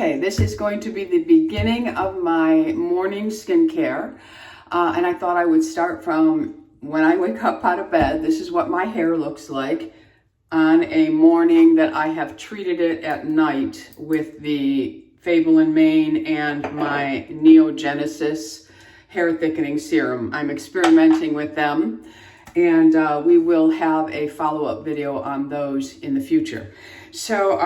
Okay, this is going to be the beginning of my morning skincare, and I thought I would start from when I wake up out of bed. This is what my hair looks like on a morning that I have treated it at night with the Fable and Mane and my NeoGenesis hair thickening serum. I'm experimenting with them, and we will have a follow-up video on those in the future. So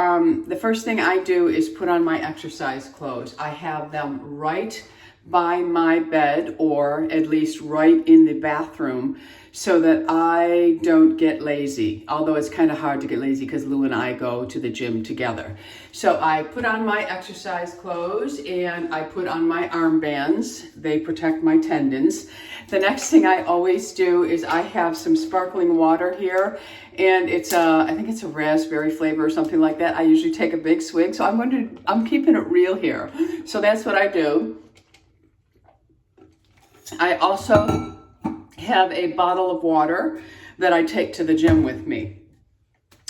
the first thing I do is put on my exercise clothes. I have them right by my bed, or at least right in the bathroom, so that I don't get lazy. Although it's kind of hard to get lazy because Lou and I go to the gym together. So I put on my exercise clothes and I put on my armbands. They protect my tendons. The next thing I always do is I have some sparkling water here, and it's I think it's a raspberry flavor or something like that. I usually take a big swig, so I'm keeping it real here. So that's what I do. I also have a bottle of water that I take to the gym with me.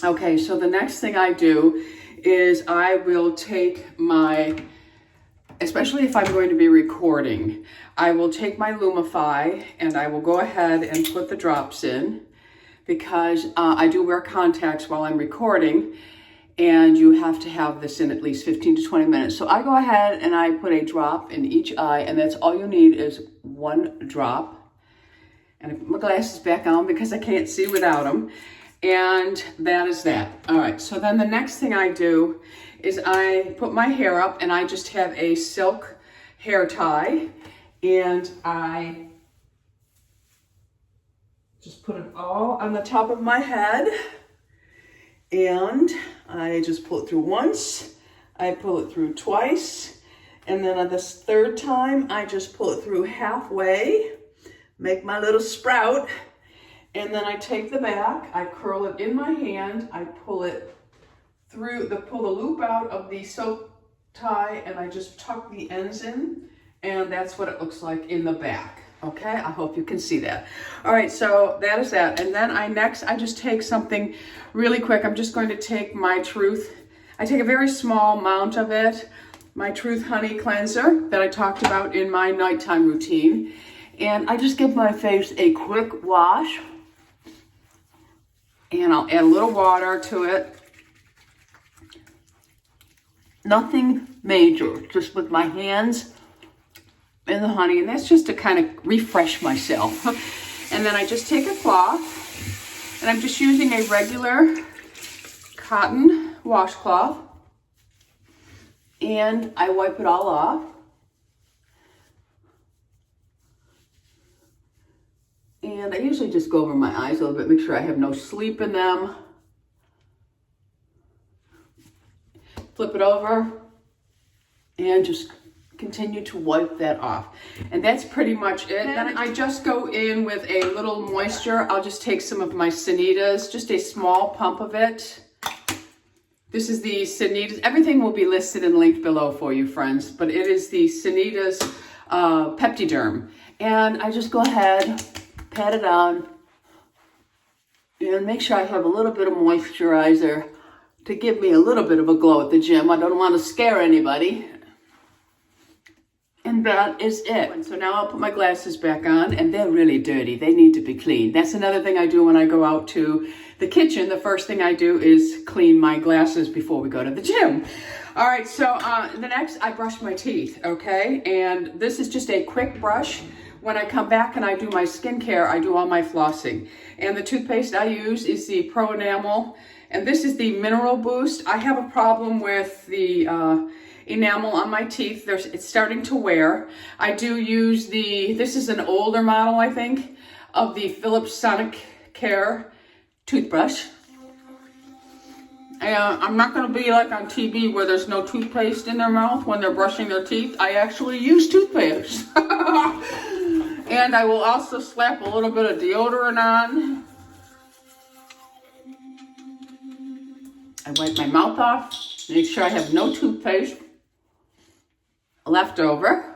Okay, so the next thing I do is I will take my, especially if I'm going to be recording, I will take my Lumify and I will go ahead and put the drops in, because I do wear contacts while I'm recording, and you have to have this in at least 15 to 20 minutes. So I go ahead and I put a drop in each eye, and that's all you need is one drop. And I put my glasses back on because I can't see without them. And that is that. All right, so then the next thing I do is I put my hair up, and I just have a silk hair tie, and I just put it all on the top of my head, and I just pull it through once, I pull it through twice, and then on this third time, I just pull it through halfway, make my little sprout, and then I take the back, I curl it in my hand, I pull it through, pull the loop out of the silk tie, and I just tuck the ends in, and that's what it looks like in the back. Okay, I hope you can see that. All right, so that is that. And then I just take something really quick. I'm just going to take my Truth. I take a very small amount of it, my Truth Honey Cleanser that I talked about in my nighttime routine. And I just give my face a quick wash. And I'll add a little water to it. Nothing major, just with my hands in the honey, and that's just to kind of refresh myself. And then I just take a cloth, and I'm just using a regular cotton washcloth, and I wipe it all off. And I usually just go over my eyes a little bit, make sure I have no sleep in them. Flip it over, and just continue to wipe that off. And that's pretty much it. Then I just go in with a little moisture. I'll just take some of my Sanitas, just a small pump of it. This is the Sanitas. Everything will be listed and linked below for you, friends, but it is the Sanitas PeptiDerm. And I just go ahead, pat it on, and make sure I have a little bit of moisturizer to give me a little bit of a glow at the gym. I don't want to scare anybody. And that is it. So now I'll put my glasses back on, and they're really dirty. They need to be cleaned. That's another thing I do when I go out to the kitchen. The first thing I do is clean my glasses before we go to the gym. All right, so the next, I brush my teeth, okay? And this is just a quick brush. When I come back and I do my skincare, I do all my flossing. And the toothpaste I use is the Pro Enamel, and this is the Mineral Boost. I have a problem with the enamel on my teeth. It's starting to wear. I do use this is an older model, I think, of the Philips Sonic Care toothbrush. I'm not going to be like on TV where there's no toothpaste in their mouth when they're brushing their teeth. I actually use toothpaste. And I will also slap a little bit of deodorant on. I wipe my mouth off, make sure I have no toothpaste left over.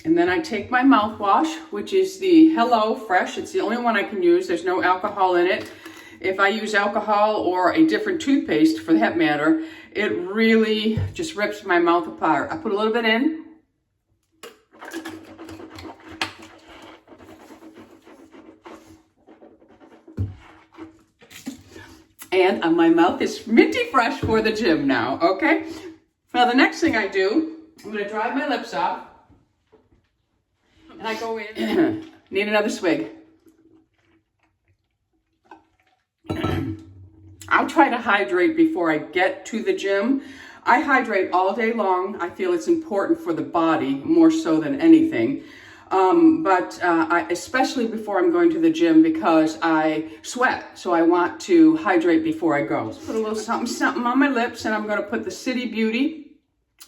And then I take my mouthwash, which is the Hello Fresh. It's the only one I can use. There's no alcohol in it. if I use alcohol or a different toothpaste for that matter, it really just rips my mouth apart. I put a little bit in. And my mouth is minty fresh for the gym now, okay? Now the next thing I do, I'm gonna dry my lips off. And I go in, need another swig. I'll try to hydrate before I get to the gym. I hydrate all day long. I feel it's important for the body, more so than anything. Especially before I'm going to the gym because I sweat. So I want to hydrate before I go. Just put a little something on my lips, and I'm gonna put the City Beauty.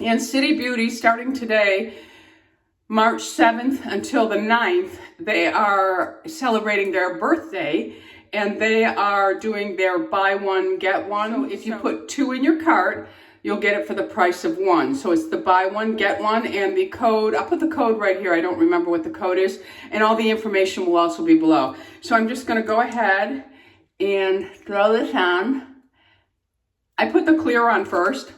And City Beauty, starting today, March 7th until the 9th, they are celebrating their birthday, and they are doing their buy one, get one. So if you put 2 in your cart, you'll get it for the price of 1. So it's the buy one, get one, and the code, I'll put the code right here. I don't remember what the code is, and all the information will also be below. So I'm just gonna go ahead and throw this on. I put the clear on first,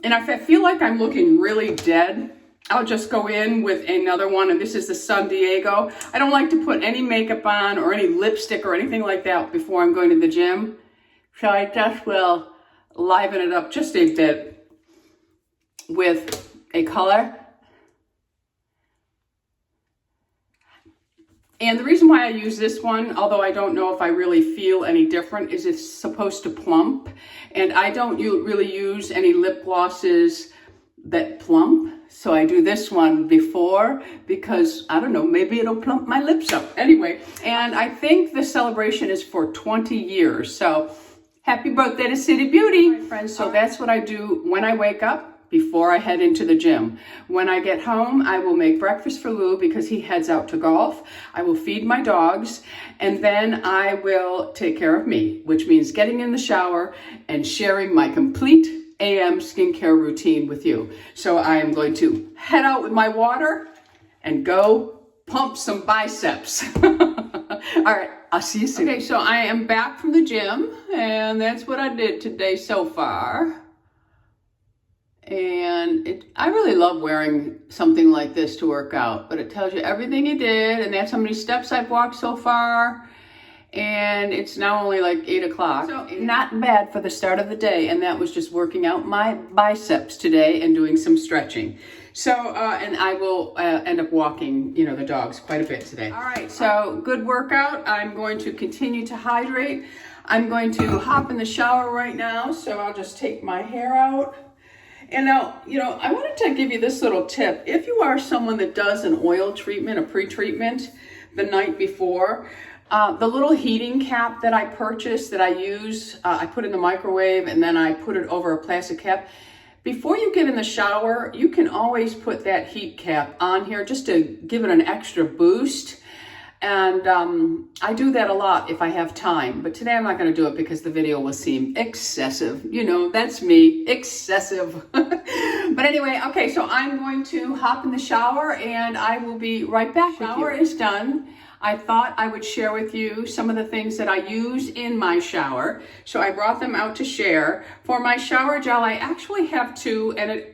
and if I feel like I'm looking really dead, I'll just go in with another one, and this is the San Diego. I don't like to put any makeup on or any lipstick or anything like that before I'm going to the gym. So I just will liven it up just a bit with a color. And the reason why I use this one, although I don't know if I really feel any different, is it's supposed to plump. And I don't really use any lip glosses that plump. So I do this one before because, I don't know, maybe it'll plump my lips up. Anyway, and I think the celebration is for 20 years. So happy birthday to City Beauty, my friends. So that's what I do when I wake up before I head into the gym. When I get home, I will make breakfast for Lou because he heads out to golf. I will feed my dogs, and then I will take care of me, which means getting in the shower and sharing my complete AM skincare routine with you. So I am going to head out with my water and go pump some biceps. All right, I'll see you soon. Okay, so I am back from the gym, and that's what I did today so far. And I really love wearing something like this to work out, but it tells you everything you did, and that's how many steps I've walked so far. And it's now only like 8 o'clock. So not bad for the start of the day. And that was just working out my biceps today and doing some stretching. So, and I will end up walking, the dogs quite a bit today. All right, so good workout. I'm going to continue to hydrate. I'm going to hop in the shower right now. So I'll just take my hair out. And now, I wanted to give you this little tip. If you are someone that does an oil treatment, a pre-treatment the night before, the little heating cap that I purchased that I use, I put in the microwave and then I put it over a plastic cap. Before you get in the shower, you can always put that heat cap on here just to give it an extra boost. And I do that a lot if I have time, but today I'm not going to do it because the video will seem excessive. That's me, excessive. But anyway, okay, so I'm going to hop in the shower and I will be right back. Shower is done. I thought I would share with you some of the things that I use in my shower. So I brought them out to share. For my shower gel, I actually have 2, and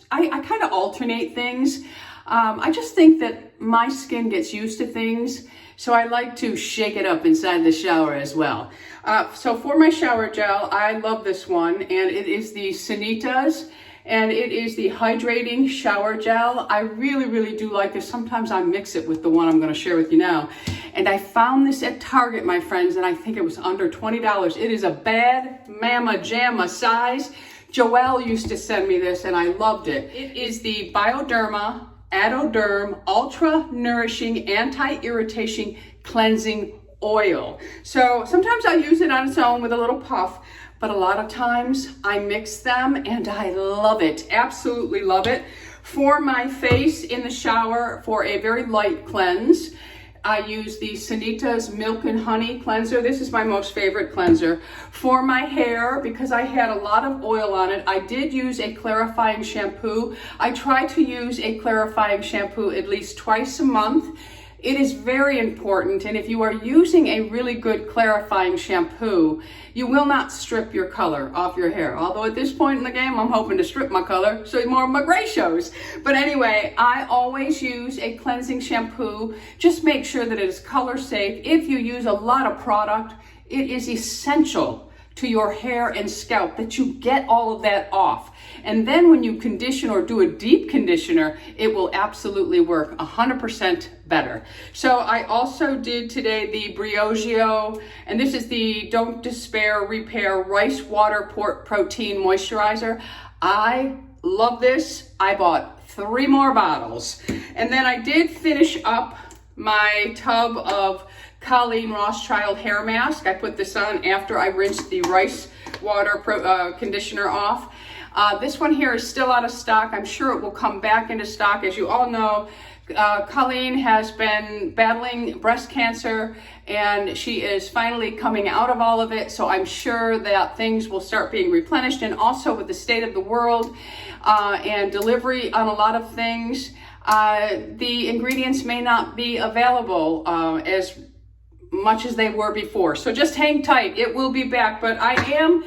I kind of alternate things. I just think that my skin gets used to things, so I like to shake it up inside the shower as well. So for my shower gel, I love this one, and it is the Sanitas, and it is the Hydrating Shower Gel. I really, really do like this. Sometimes I mix it with the one I'm gonna share with you now. And I found this at Target, my friends, and I think it was under $20. It is a bad mama jamma size. Joelle used to send me this, and I loved it. It is the Bioderma Adoderm Ultra Nourishing Anti-Irritation Cleansing Oil. So sometimes I use it on its own with a little puff, but a lot of times I mix them and I love it, absolutely love it. For my face in the shower, for a very light cleanse, I use the Sanitas Milk and Honey Cleanser. This is my most favorite cleanser. For my hair, because I had a lot of oil on it, I did use a clarifying shampoo. I try to use a clarifying shampoo at least twice a month. It is very important, and if you are using a really good clarifying shampoo, you will not strip your color off your hair. Although at this point in the game, I'm hoping to strip my color so more of my gray shows. But anyway, I always use a cleansing shampoo. Just make sure that it is color safe. If you use a lot of product, it is essential to your hair and scalp that you get all of that off. And then when you condition or do a deep conditioner, it will absolutely work 100% better. So I also did today the Briogeo, and this is the Don't Despair Repair Rice Water Protein Moisturizer. I love this. I bought 3 more bottles. And then I did finish up my tub of Colleen Rothschild hair mask. I put this on after I rinsed the rice water conditioner off. This one here is still out of stock. I'm sure it will come back into stock. As you all know, Colleen has been battling breast cancer, and she is finally coming out of all of it. So I'm sure that things will start being replenished. And also with the state of the world and delivery on a lot of things, the ingredients may not be available as much as they were before. So just hang tight. It will be back. But I am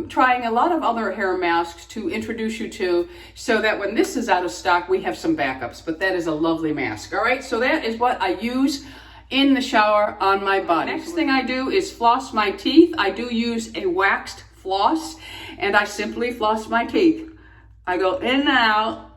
trying a lot of other hair masks to introduce you to, so that when this is out of stock, we have some backups. But that is a lovely mask. All right, so that is what I use in the shower on my body. Next thing I do is floss my teeth. I do use a waxed floss, and I simply floss my teeth. I go in and out,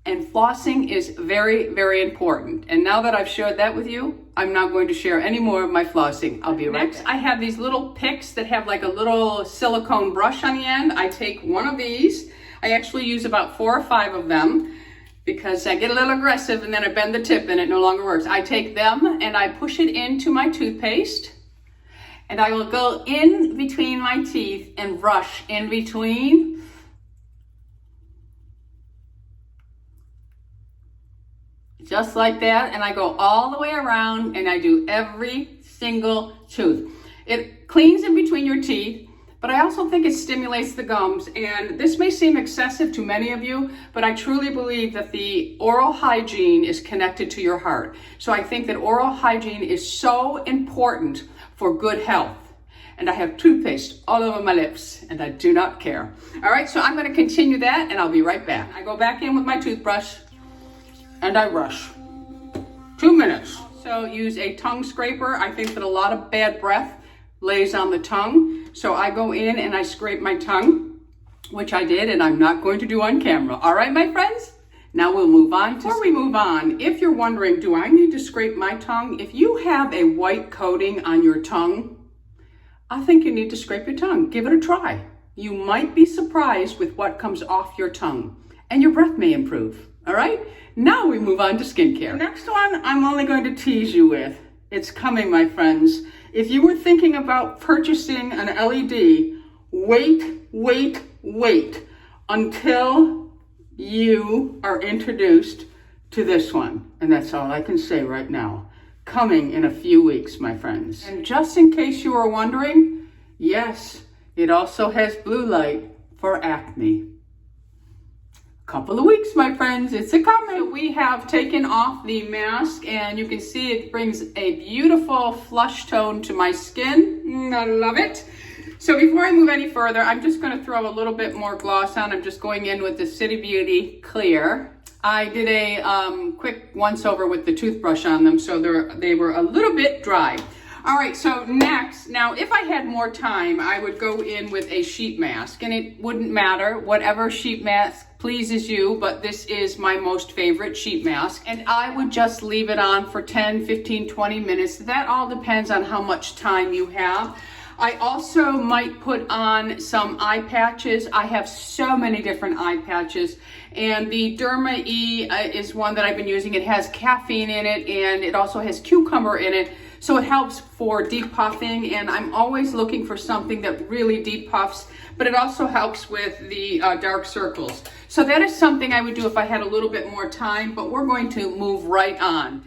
and flossing is very, very important. And now that I've shared that with you, I'm not going to share any more of my flossing. I'll be right back. I have these little picks that have like a little silicone brush on the end. I take one of these. I actually use about 4 or 5 of them because I get a little aggressive and then I bend the tip and it no longer works. I take them and I push it into my toothpaste, and I will go in between my teeth and brush in between. Just like that, and I go all the way around and I do every single tooth. It cleans in between your teeth, but I also think it stimulates the gums. And this may seem excessive to many of you, but I truly believe that the oral hygiene is connected to your heart. So I think that oral hygiene is so important for good health. And I have toothpaste all over my lips, and I do not care. All right, so I'm going to continue that, and I'll be right back. I go back in with my toothbrush, and I brush. 2 minutes. So use a tongue scraper. I think that a lot of bad breath lays on the tongue. So I go in and I scrape my tongue, which I did, and I'm not going to do on camera. All right, my friends? Now we'll move on. Before we move on, if you're wondering, do I need to scrape my tongue? If you have a white coating on your tongue, I think you need to scrape your tongue. Give it a try. You might be surprised with what comes off your tongue, and your breath may improve. All right? Now we move on to skincare. The next one I'm only going to tease you with. It's coming, my friends. If you were thinking about purchasing an LED, wait until you are introduced to this one. And that's all I can say right now. Coming in a few weeks, my friends. And just in case you were wondering, yes, it also has blue light for acne. Couple of weeks, my friends, it's a coming. So we have taken off the mask, and you can see it brings a beautiful flush tone to my skin. I love it. So before I move any further, I'm just going to throw a little bit more gloss on. I'm just going in with the City Beauty Clear. I did a quick once over with the toothbrush on them, so they were a little bit dry. All right, so next, now if I had more time, I would go in with a sheet mask, and it wouldn't matter, whatever sheet mask pleases you, but this is my most favorite sheet mask, and I would just leave it on for 10, 15, 20 minutes. That all depends on how much time you have. I also might put on some eye patches. I have so many different eye patches, and the Derma E is one that I've been using. It has caffeine in it, and it also has cucumber in it, so it helps for depuffing, and I'm always looking for something that really depuffs, but it also helps with the dark circles. So that is something I would do if I had a little bit more time, but we're going to move right on.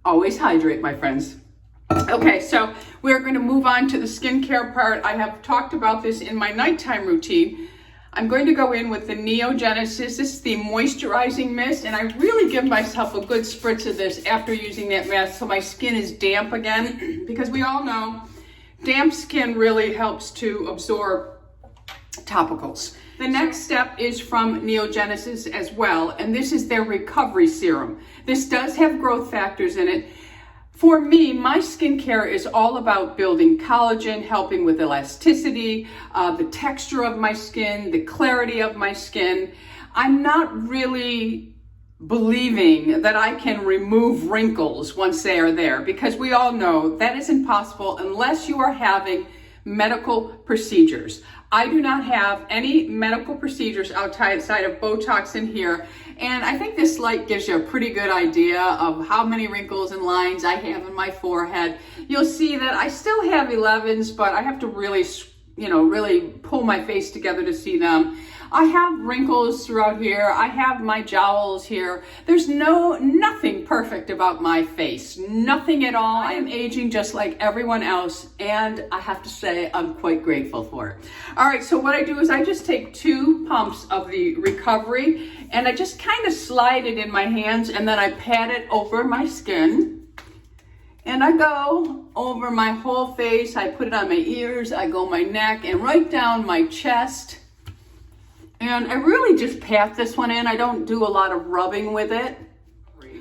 Always hydrate, my friends. Okay, so we're going to move on to the skincare part. I have talked about this in my nighttime routine. I'm going to go in with the NeoGenesis. This is the moisturizing mist, and I really give myself a good spritz of this after using that mask so my skin is damp again, because we all know damp skin really helps to absorb topicals. The next step is from NeoGenesis as well, and this is their recovery serum. This does have growth factors in it. For me, my skincare is all about building collagen, helping with elasticity, the texture of my skin, the clarity of my skin. I'm not really believing that I can remove wrinkles once they are there, because we all know that is impossible unless you are having medical procedures. I do not have any medical procedures outside of Botox in here, and I think this light gives you a pretty good idea of how many wrinkles and lines I have in my forehead. You'll see that I still have 11s, but I have to really, really pull my face together to see them. I have wrinkles throughout here. I have my jowls here. There's nothing perfect about my face. Nothing at all. I am aging just like everyone else, and I have to say I'm quite grateful for it. All right, so what I do is I just take 2 pumps of the recovery, and I just kind of slide it in my hands, and then I pat it over my skin. And I go over my whole face. I put it on my ears. I go my neck and right down my chest. And I really just pat this one in. I don't do a lot of rubbing with it.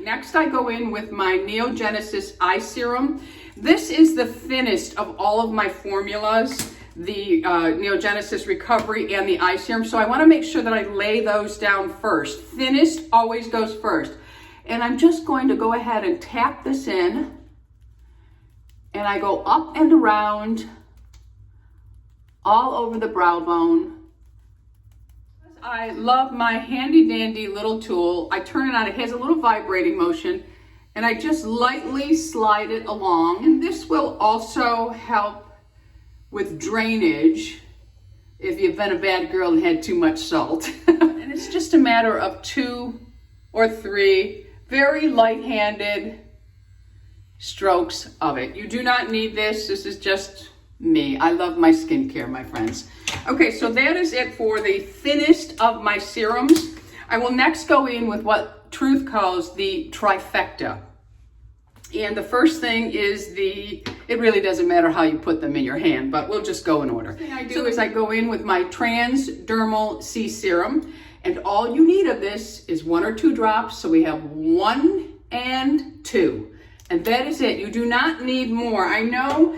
Next, I go in with my NeoGenesis Eye Serum. This is the thinnest of all of my formulas, the NeoGenesis Recovery and the Eye Serum. So I want to make sure that I lay those down first. Thinnest always goes first. And I'm just going to go ahead and tap this in. And I go up and around all over the brow bone. I love my handy dandy little tool. I turn it on, it has a little vibrating motion, and I just lightly slide it along. And this will also help with drainage if you've been a bad girl and had too much salt. And it's just a matter of 2 or 3 very light-handed strokes of it. You do not need this. This is just me. I love my skincare, my friends. Okay, so that is it for the thinnest of my serums. I will next go in with what Truth calls the trifecta. And the first thing is it really doesn't matter how you put them in your hand, but we'll just go in order. The thing I do is I go in with my Transdermal Vit C Serum, and all you need of this is 1 or 2 drops. So we have 1 and 2. And that is it. You do not need more. I know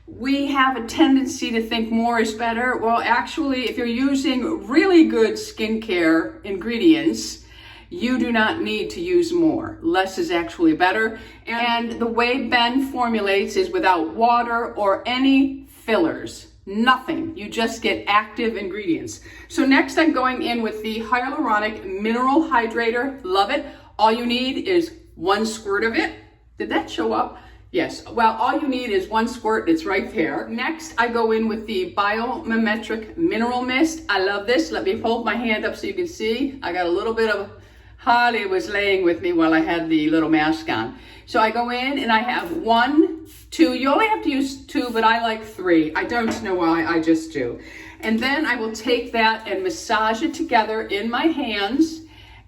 we have a tendency to think more is better. Well, actually, if you're using really good skincare ingredients, you do not need to use more. Less is actually better. And the way Ben formulates is without water or any fillers. Nothing. You just get active ingredients. So next I'm going in with the Hyaluronic Mineral Hydrator. Love it. All you need is 1 squirt of it. Did that show up? Yes. Well, all you need is 1 squirt. It's right there. Next, I go in with the Biomimetric Mineral Mist. I love this. Let me hold my hand up so you can see. I got a little bit of Holly was laying with me while I had the little mask on. So I go in and I have 1, 2. You only have to use 2, but I like 3. I don't know why, I just do. And then I will take that and massage it together in my hands.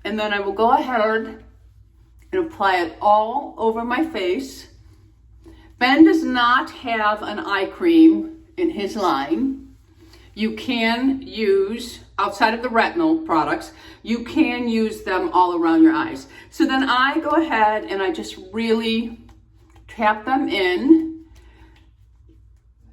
And then I will go ahead and apply it all over my face. Ben does not have an eye cream in his line. You can use, outside of the retinol products, you can use them all around your eyes. So then I go ahead and I just really tap them in.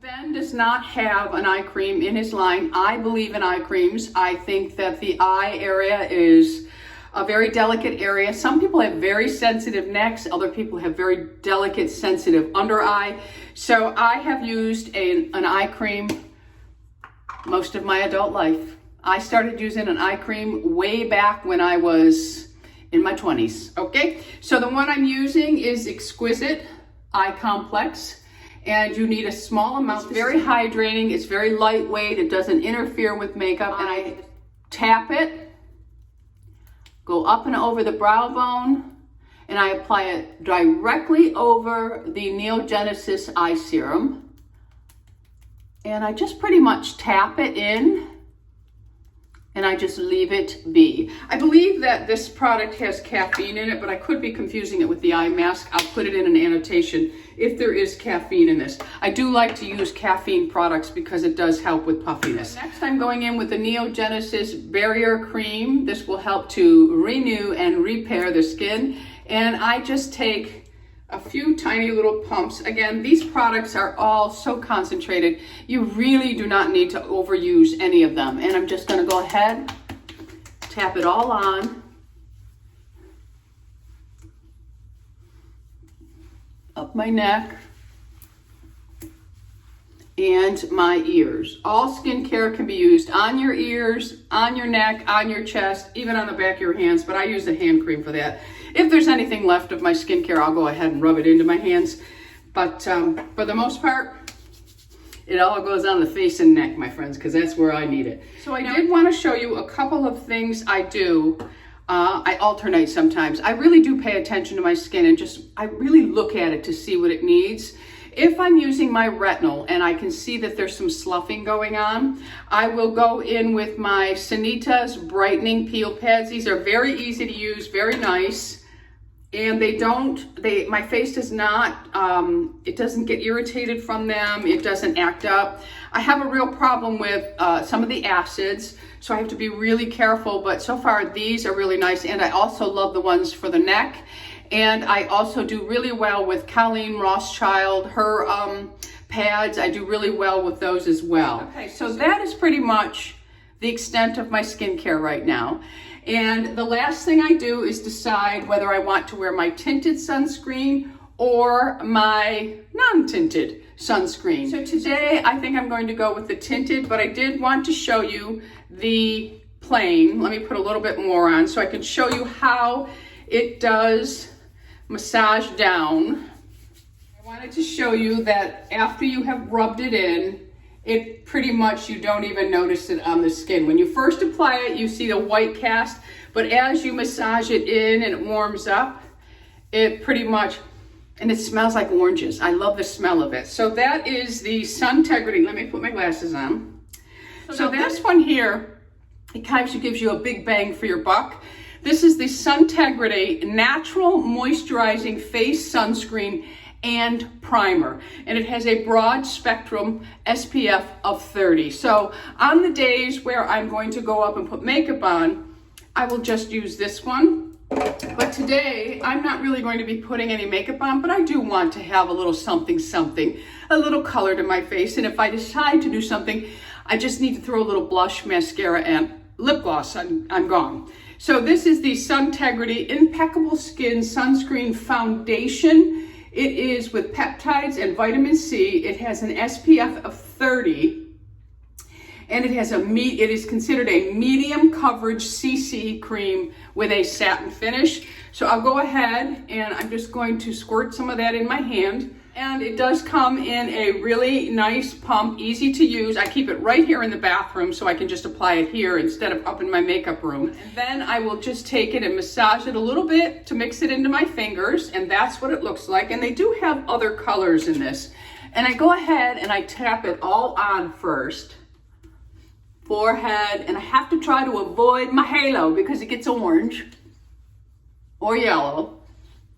Ben does not have an eye cream in his line. I believe in eye creams. I think that the eye area is a very delicate area. Some people have very sensitive necks. Other people have very delicate, sensitive under eye. So I have used an eye cream most of my adult life. I started using an eye cream way back when I was in my 20s, okay? So the one I'm using is Exquisite Eye Complex, and you need a small amount. It's very hydrating, it's very lightweight, it doesn't interfere with makeup, and I tap it, go up and over the brow bone, and I apply it directly over the NeoGenesis Eye Serum. And I just pretty much tap it in and I just leave it be. I believe that this product has caffeine in it, but I could be confusing it with the eye mask. I'll put it in an annotation if there is caffeine in this. I do like to use caffeine products because it does help with puffiness. Next, I'm going in with the NeoGenesis Barrier Cream. This will help to renew and repair the skin. And I just take a few tiny little pumps. Again, these products are all so concentrated. You really do not need to overuse any of them. And I'm just gonna go ahead, tap it all on. Up my neck and my ears. All skincare can be used on your ears, on your neck, on your chest, even on the back of your hands, but I use the hand cream for that. If there's anything left of my skincare, I'll go ahead and rub it into my hands. But for the most part, it all goes on the face and neck, my friends, because that's where I need it. So I did want to show you a couple of things I do. I alternate sometimes. I really do pay attention to my skin and I really look at it to see what it needs. If I'm using my retinol and I can see that there's some sloughing going on, I will go in with my Sanitas Brightening Peel Pads. These are very easy to use, very nice. And my face does not, it doesn't get irritated from them. It doesn't act up. I have a real problem with some of the acids, so I have to be really careful, but so far these are really nice. And I also love the ones for the neck. And I also do really well with Colleen Rothschild, her pads. I do really well with those as well. Okay, so that is pretty much the extent of my skincare right now. And the last thing I do is decide whether I want to wear my tinted sunscreen or my non-tinted sunscreen. So today I think I'm going to go with the tinted, but I did want to show you the plain. Let me put a little bit more on so I can show you how it does massage down. I wanted to show you that after you have rubbed it in, it pretty much, you don't even notice it on the skin. When you first apply it, you see the white cast, but as you massage it in and it warms up, it pretty much, and it smells like oranges. I love the smell of it. So that is the Suntegrity. Let me put my glasses on. So this one here, it kind of gives you a big bang for your buck. This is the Suntegrity Natural Moisturizing Face Sunscreen and Primer. And it has a broad spectrum SPF of 30. So on the days where I'm going to go up and put makeup on, I will just use this one. But today, I'm not really going to be putting any makeup on, but I do want to have a little something, a little color to my face. And if I decide to do something, I just need to throw a little blush, mascara, and lip gloss. I'm gone. So this is the Suntegrity Impeccable Skin Sunscreen Foundation. It is with peptides and vitamin C. It has an SPF of 30, and it is considered a medium coverage CC cream with a satin finish. So I'll go ahead and I'm just going to squirt some of that in my hand. And it does come in a really nice pump, easy to use. I keep it right here in the bathroom so I can just apply it here instead of up in my makeup room. And then I will just take it and massage it a little bit to mix it into my fingers, and that's what it looks like. And they do have other colors in this. And I go ahead and I tap it all on first. Forehead, and I have to try to avoid my halo because it gets orange or yellow.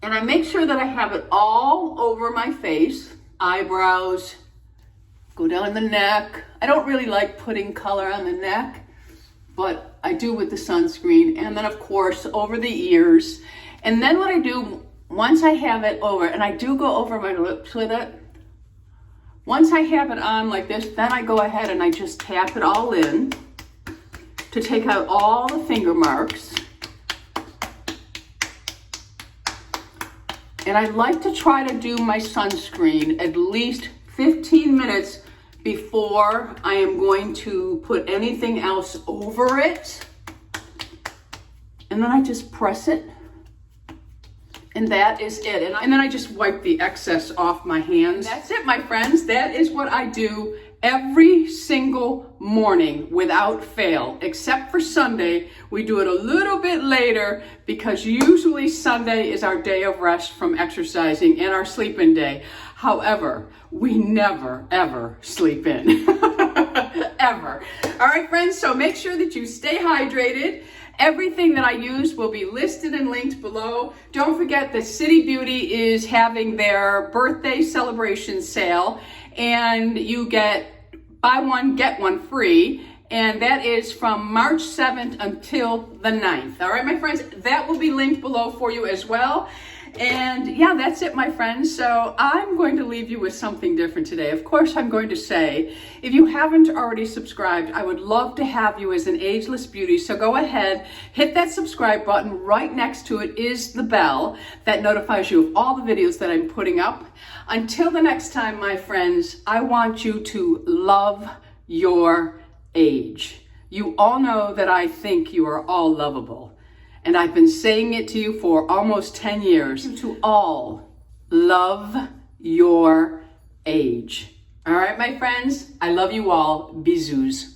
And I make sure that I have it all over my face, eyebrows, go down the neck. I don't really like putting color on the neck, but I do with the sunscreen. And then of course over the ears. And then what I do, once I have it over, and I do go over my lips with it, once I have it on like this, then I go ahead and I just tap it all in to take out all the finger marks. And I like to try to do my sunscreen at least 15 minutes before I am going to put anything else over it. And then I just press it. And that is it. And then I just wipe the excess off my hands. That's it, my friends. That is what I do every single morning without fail, except for Sunday. We do it a little bit later because usually Sunday is our day of rest from exercising and our sleep-in day. However, we never, ever sleep in. ever. All right, friends, so make sure that you stay hydrated. Everything that I use will be listed and linked below. Don't forget that City Beauty is having their birthday celebration sale, and you get buy one, get one free. And that is from March 7th until the 9th. All right, my friends, that will be linked below for you as well. And yeah, that's it, my friends. So I'm going to leave you with something different today. Of course, I'm going to say, if you haven't already subscribed, I would love to have you as an ageless beauty. So go ahead, hit that subscribe button. Right next to it is the bell that notifies you of all the videos that I'm putting up. Until the next time, my friends, I want you to love your age. You all know that I think you are all lovable. And I've been saying it to you for almost 10 years. You to all love your age. All right, my friends, I love you all. Bisous.